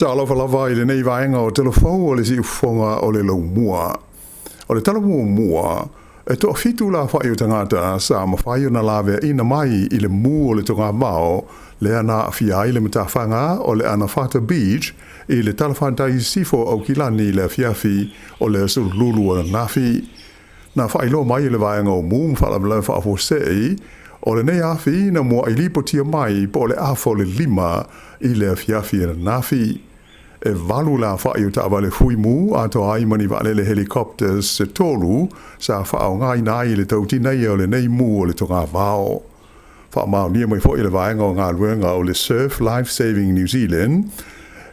Tala Fou i le nei vaenga o Tala Fou o le si ufonga o le laumua. O le tala mua, e toa fitu la whai o tangata sa mawhai o na lawe ina mai i le mu o le tonga mao, le ana awhia i le matawhanga o le ana Fata Beach, i le talafantai sifo au kilani le fiafi o le sululu o le nafi. Na whai lo mai i le vaenga o mu mwhala whaafo sei, o le nei afi na mua i lipo tia mai po le afo le lima i le fiafi e nafi. E valu la whai o tawa le fui mu a to ai mani wale le helicopters se tolu sa whao ngai nai le tauti nei o le nei mu o le tonga vao. Wha mao nia mai fo i le vaenga o ngā luenga o le Surf Life Saving New Zealand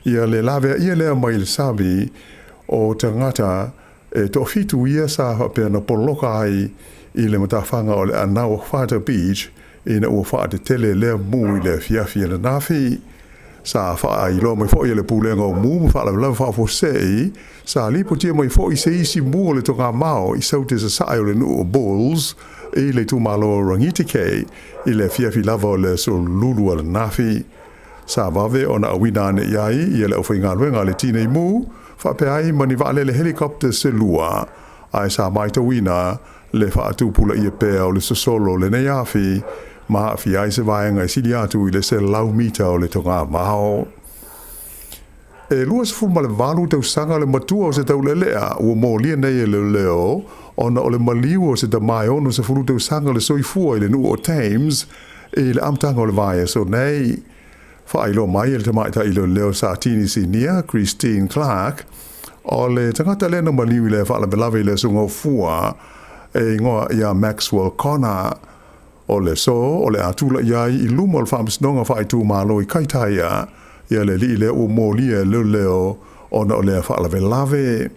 ia le lawe ia lea mai le sabi o tangata e to fitu ia sa hapea na poloka ai i le matawhanga o le anau Fata Beach i na ua wha te tele lea mu i le fiafi le nafi. Sa wha i lo mai fo i le pūlenga o mu wha la wha fo sei sa lipo tia mai fo i se isi mu o le tonga mao i saute sa sai o le nu o bulls i le tu malo rangitike i le fiafi lava o le so lulu o le nafi. Sa wave o na awina ane iai i le ofai ngā luenga le tine mu wha pe ai mani wale le helicopter se lua ai sa mai ta wina le wha atupula i e pea o le sosolo le nei afi ma fi ai se vaenga i sili atu i le se lau mita o le tonga mao. E lua se fuma le valu tau sanga le matua o se tau lelea ua mō lia nei e le leo ona o le maliu o se ta mai ono se furu tau sanga le soifua i le nu o Thames i le amtanga o le vae so nei. Wha ilo mai e le tamaita i le leo sa tini si nia Christine Clark o le tangata lena maliu i le wha la belawe i le sunga fua e ngoa ia Maxwell Connor. O le so, o le atula iai i luma o le whaamisnonga whai tū mālo i kaitaia, ia le li le o mōlia leo ona o lea whaalawe.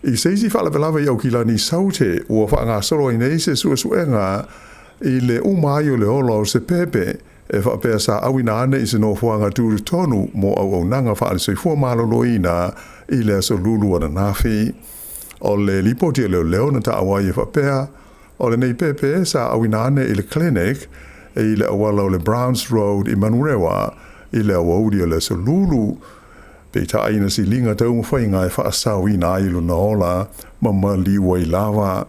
I seisi whaalawe i au ki lani saute, ua whaanga soro i nei se suenga i le umai o le ola o se pepe, e whaapea sa awina ane i se no whuanga tūru tonu mo au nanga whaale soi fua mālo loina i le so lulu ana nafi. O le lipoti leo na ta awai e whaapea, o le nei pepe sa awinane i le clinic e i le awala o le Browns Road i Manurewa i le awaudi o le solulu. Pe ta aina si linga tau mwhainga e whaasau ina i luna ola ma liwa i lava.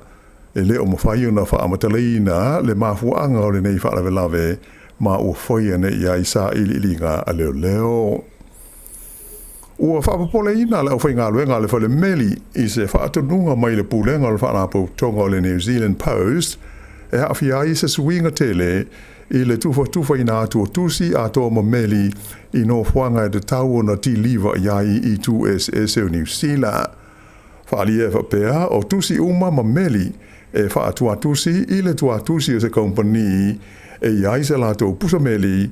E leo mwhai ona whaamataleina le mafuanga o le nei whaalawe ma ua whaia ne ia i sa ili linga a leo. Ua whaapapole ina le au whainga luenga le whale meli i se whaatununga mai le pūlenga le whaanapo tonga o le New Zealand Post e hawhi ai se suinga tele i le tufa ina atua tusi atua ma meli i no whanga e te tau o na ti liva iai i 2SS o New Zealand. Whaali e whapea o tusi uma ma meli e whaatua tusi i le tua tusi o se kompani e iai se lato pusa meli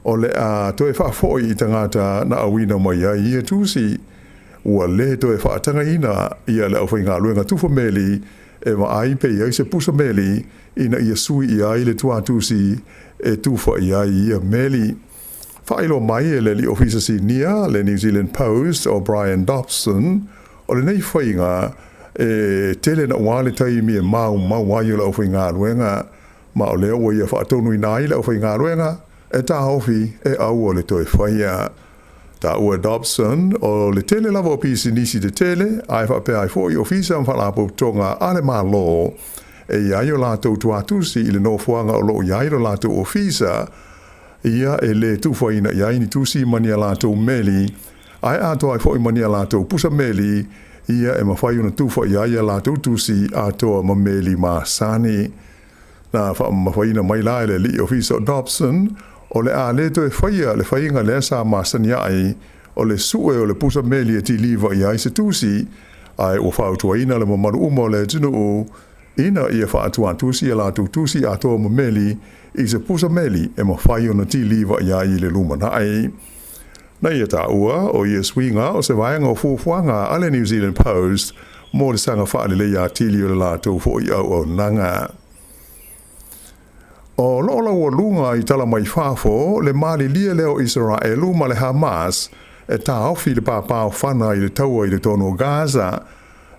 o le a toe whaafoi i tangata na awina mai ai i e tusi. Ua le toe whaatanga ina ia le au whainga luenga tufa meli e ma ai pe iai se pusa meli ina ia sui i ai le tua tusi e tufa i ai i a meli. Whailo mai e le li ofisa si nia le New Zealand Post o Brian Dobson o le nei whainga e tele na wale tai mi e mau ai o le au whainga luenga ma o leo wa ia whaatonu i nai le au whainga luenga e ta hofi e au o le toe whaia. Ta ua Dobson o le tele lava o pisi nisi de tele, ai whapea ai fo i ofisa mwhalapo tonga ale maa lo, e iai o lato tuatusi i le nofuanga o lo iai o lato ofisa, ia e le tufaina iai ni tusi mania lato meli, ai ato ai fo i mania lato pusa meli, ia e mawhai una tufa iai a lato tusi ato ma meli ma sani. Na mawhaina mai lai le li ofisa o Dobson, o le a le to e whaia le whainga le sa masani ai o le sue o le pusa meli e ti liva i ai se tusi ai o whautua ina le mamaru uma o le tunu o ina i e whaatua tusi e la tusi a toa ma meli i se pusa meli e ma whai o na ti liva i ai le lumana ai. Na ia ta ua o i e swinga o se vaianga o fufuanga a le New Zealand Post mo le sanga whaale le ia tili o le la tau fo i au o nanga. O loola ua lunga i tala mai whafo le mali lia leo Israelu ma le Hamas e ta ofi le pāpāo whana i le taua i le tono Gaza.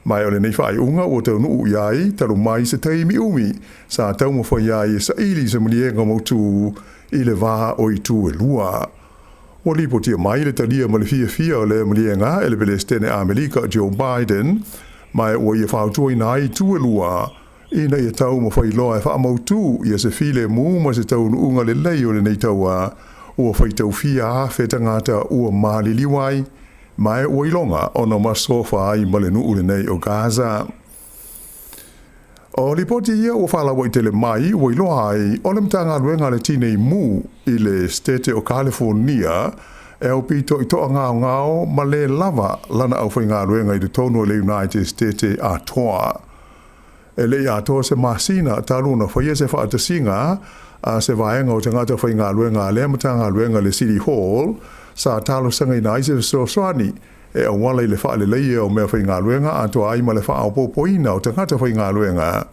Mai o le nei whai unga o tau nuu iai talu mai se taimi umi sa tau mawhai iai sa ili se malienga mautu i le waha o i tu e lua. Wali poti mai le talia ma le fia le malienga ele bele stene Amerika Joe Biden mai o ia whautoi nai tuelua ina ia tau ma whai loa e whaamautu ia se file mu ma se tau unga le lei o le nei taua ua whai tau fia awhe tangata ua maliliwai mai o ilonga o na masofa ai ma le nuu le nei o Gaza. O li poti ia ua whalawa i tele mai o iloa ai o le mtanga luenga le tinei mu i le stete o California e au pito i toa ngao ma le lava lana au whai ngā luenga i le tono le United States a toa. E le a toa se masina taluna whaia se whaatasinga a se vaenga o tangata whai ngā luenga le matanga luenga le City Hall sa talo sanga i naise so swani e au wala i le wha le leie o mea whai ngā luenga a toa ai ma le wha au popoina o tangata whai ngā luenga.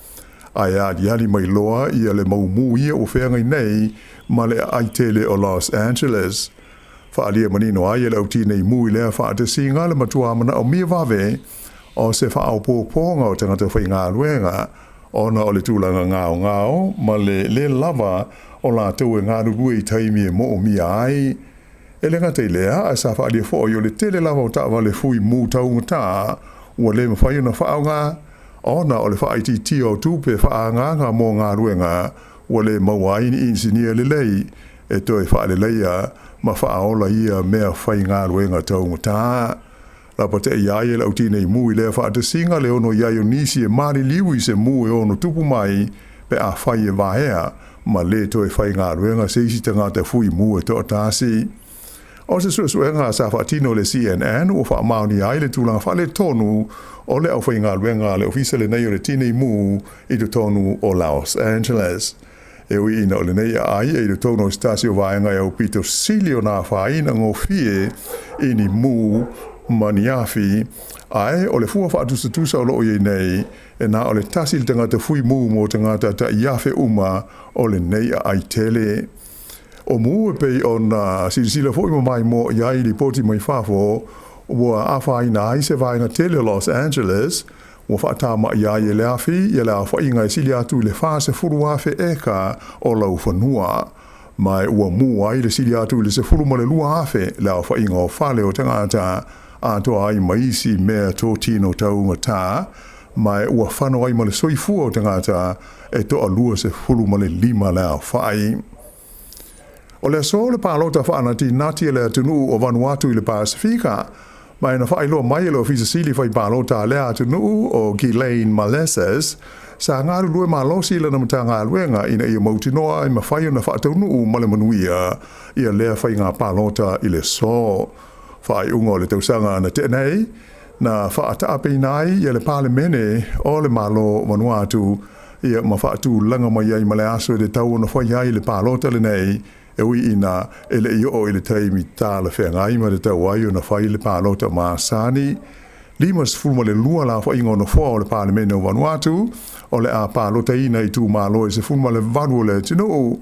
Ai a diari mai loa i le maumu ia o whengai nei ma le aitele o Los Angeles. Whaalia manino ai e le au tinei mui lea whaatasinga le matua mana o mia wawe o se whaau pōponga o tangata whai ngā luenga ona o le tūlanga ngao ma le lava o la tau e ngā rugui taimi e mo o mia ai. E le ngata i lea a sa whaalia fo o le tele lava o tawa le fui mu taungata ua le mawhai na whaunga ona o le whaaiti o tūpe whaanganga mō ngā luenga ua le mauaini insinia le lei e toi whaale leia ma whaaola ia mea whai ngā luenga taungata. Lapa te iai e lau tinei mui lea whaatasinga le ono iai o nisi e mari liwi se mui ono tupu mai pe a whai e vahea ma le toi whai ngā ruenga se isi tangata fui mui to atasi. O se suenga sa whaatino le CNN o wha mauni ai le tūlanga whale tonu o le au whai ngā ruenga le ofisa le nei o le tinei mui i tu tonu o Los Angeles. E ui ina o le nei ai e tu tonu o stasio vaenga e au pito silio nā whaina ngō fie ini mui maniafi ai o le fua whaatusa o loo iei nei e nā o le tasi le tangata fui mu mo tangata ta iafe uma o le nei a ai tele. O mu e pei o na sirisila fo ima mai mo iai li poti mai whafo ua awhai na ai se vaenga tele Los Angeles ua whaatama iai e le afi i le a whainga e sili atu le whaase furu afe eka o lau whanua. Mai ua mu ai le sili atu le se furu ma le lua afe le a whainga o whale o tangata a toa ai maisi mea tō tino taunga tā, mai ua whano ai ma le soifua o tangata e toa lua se fulu ma le lima lea whai. O le so le pālota whaanati nati e le atunu o Vanuatu i le Pasifika, mai na whai loa mai e le ofisa sili whai pālota le atunu o Ghislaine Malesses, sa ngaru lue malosi le na matanga aluenga ina ia mautinoa i mawhai na whaataunu ma le manuia ia lea whai ngā pālota i le so. Whai unga o le tausanga na tenei, na whaataape nai ia le palemene o le malo Vanuatu ia ma whaatu langa mai ai ma le aso e le tau na whai ai le pālota le nei e ui ina e le io o i le taimi tāla whengai ma le tau ai o na whai le pālota Māsani. Limas fulma le lua la whai inga o na whai o le palemene o Vanuatu o le a pālota ina i tū malo e se fulma le vanu le tino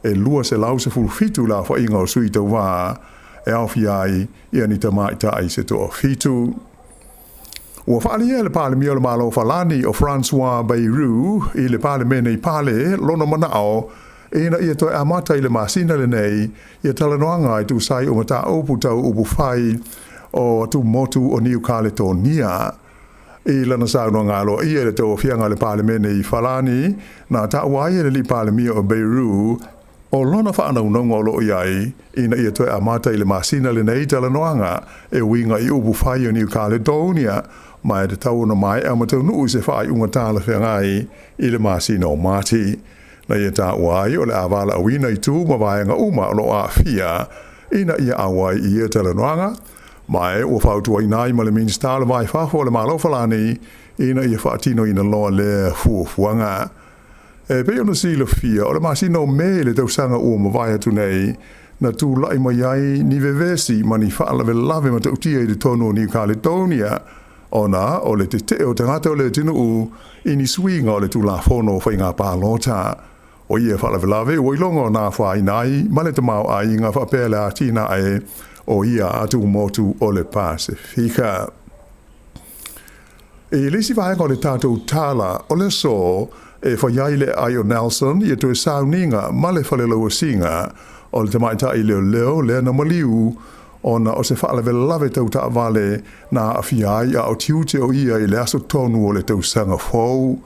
e lua se lau se fulu fitu la whai inga o sui tau wā e awhi ai ia ni tamai tai se to fitu. Ua whaalia le pāle mio le malo whalani o François Bayrou i le pāle mene i pāle lona manao e na ia toi amata i le masina le nei ia talanoanga i tu sai o mata opu tau upu whai o tu motu o New Caledonia. I lana sauno ngalo ia le tau whianga le pāle mene i whalani na ta wai le li pāle mio o Bayrou o lona whaanau nongo lo iai, ina ia toi amata i le masina le nei talanoanga e winga i upu whai o New Caledonia, mai te tau na mai a matau nuu se whai unga tāla whengai i le masina o Mati. Na ia tā uai o le avala a wina i tū ma vāenga uma o lo a fia, ina ia awai i ia talanoanga, mai ua whautua i nai ma le minstala vai whafo le malo whalani, ina ia whaatino ina loa le fuafuanga. E pe ona sila fia, o le masino me le tausanga ua mawai atu nei, na tū lai mai ai ni vevesi ma ni whaalawe lave ma tautia i le tono o New Caledonia, ona o le te te o tangata o le tino u, i ni swinga o le tū la whono whai ngā pālota. O ia whaalawe lave, o ilonga o nā whai nai, ma le tamau ai ngā whapele a tina e, o ia atu motu o le Pasifika. E lesi vaenga o le tātou tala o le so, e whaiai le ai o Nelson i e tue sauninga ma le whalelau singa o le tamaita I leo le na maliu ona o se whaale vele lawe tau ta vale na awhiai a o tiute o ia I le aso tonu o le tau sanga fau.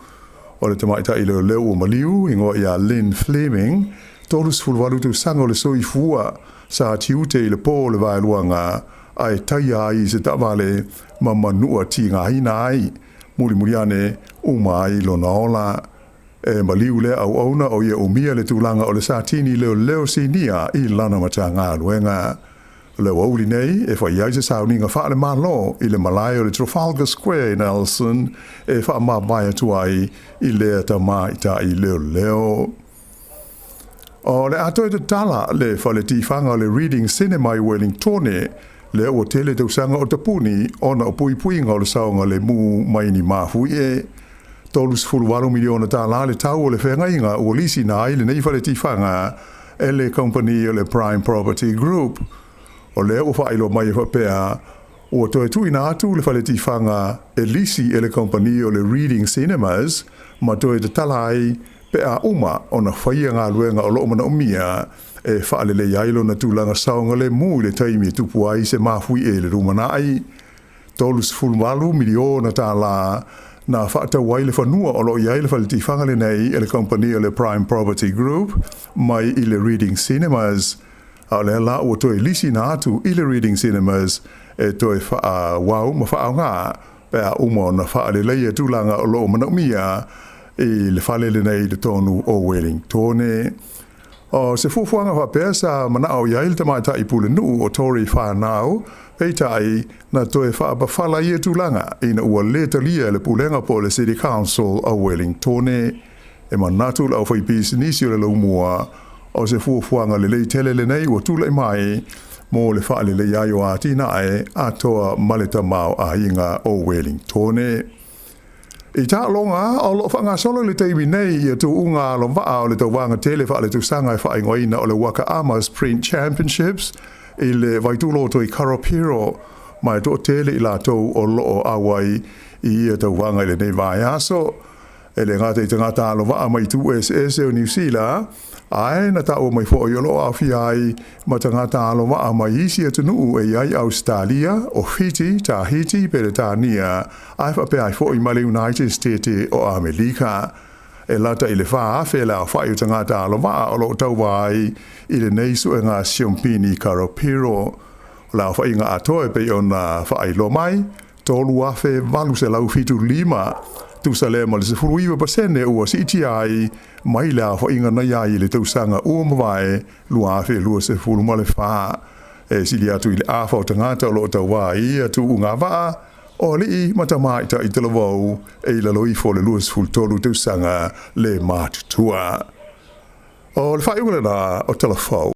O le tamaita I leo o maliu ingo ia Lynn Fleming, tolus fulwalu tau sanga o le soi fua sa tiute I le po le vai luanga ai tai ai se ta vale ma manua ti ngā hina ai. Muri ane umai lo naola. E maliu le au auna o ia umia le tūlanga o le sātini leo sinia I lana mata ngā luenga. Leo auli nei, e whai aise sauninga whaale malo I le malai o le Trafalgar Square in Nelson, e wha ma mai atuai I lea ta mai ta I leo. O le ato e te tala le whale tifanga o le Reading Cinema I Wellingtone, le o tele tau sanga o tapuni, ona o pui ngā o le saunga le mu maini mafu e. Tolus fulwalu miliona tala le tau o le whengainga o lisi na ai le nei whale tifanga, e le company o le Prime Property Group. O le o whailo mai e whapea, o toe tui na atu le whale tifanga, e lisi e le company o le Reading Cinemas, ma toe te talai, pea uma o na whaia ngā luenga o loo mana umia, e whaale le yailo na tūlanga saunga le mu le taimi tupu ai se mafui e le rumana ai. Tolus fulwalu miliona tala, na whaata wai le whanua o loo iai le whale tifanga le nei e le company o le Prime Property Group, mai I le Reading Cinemas. A le la o toi lisi na atu I le Reading Cinemas e toi wha wau ma wha ngā pea umo na wha le leia tūlanga o loo mana umia I le whale le nei le tonu o Wellingtone. O se fufuanga wha pea sa mana au iai le tamaita I pule nuu o tori whanau peitai na toi wha bawhala I e tūlanga I na ua le talia le pulenga po le City Council o Wellingtone. E manatu la au whai pisinisi o le laumua o se fuafuanga le lei tele le nei ua tūlai mai mo le whaale le iaio a tina e atoa maleta mau a inga o Wellingtone. I tā longa, o lo whanga solo le teimi nei I tu unga lo waa o le tau wanga tele whaale tu sanga I whaingoina o le Waka Ama Sprint Championships I le vaitulo to I Karapiro mai to tele I la tau o loo awai I tau wanga I le nei vai aso. E le ngata I te ngata alo waa mai tu SS o New Zealand, ai na tau mai fo I lo awhi ai ma te ngata alo waa mai isi atu nuu e ai Australia o Fiji, Tahiti, Peretania, ai whape ai fo I male United States o Amerika. E lata I le wha awhi la whai o te ngata alo waa o lo tau wai I le neisu e ngā siompini Karapiro. La whai ngā atoe pe o na whai lo mai, tolu awhi valu se lau fitu lima, tu sale ma le se furuiwa pasene ua si iti ai mai la fa inga na iai le tau sanga ua mawai lua afe lua se furu ma le wha e si li atu I le afa o tangata o lo tau wai atu unga waa o li I matamaita I tala wau e la loi fo le lua se furu tolu tau sanga le matutua. O le wha iwala na o Tala Fou.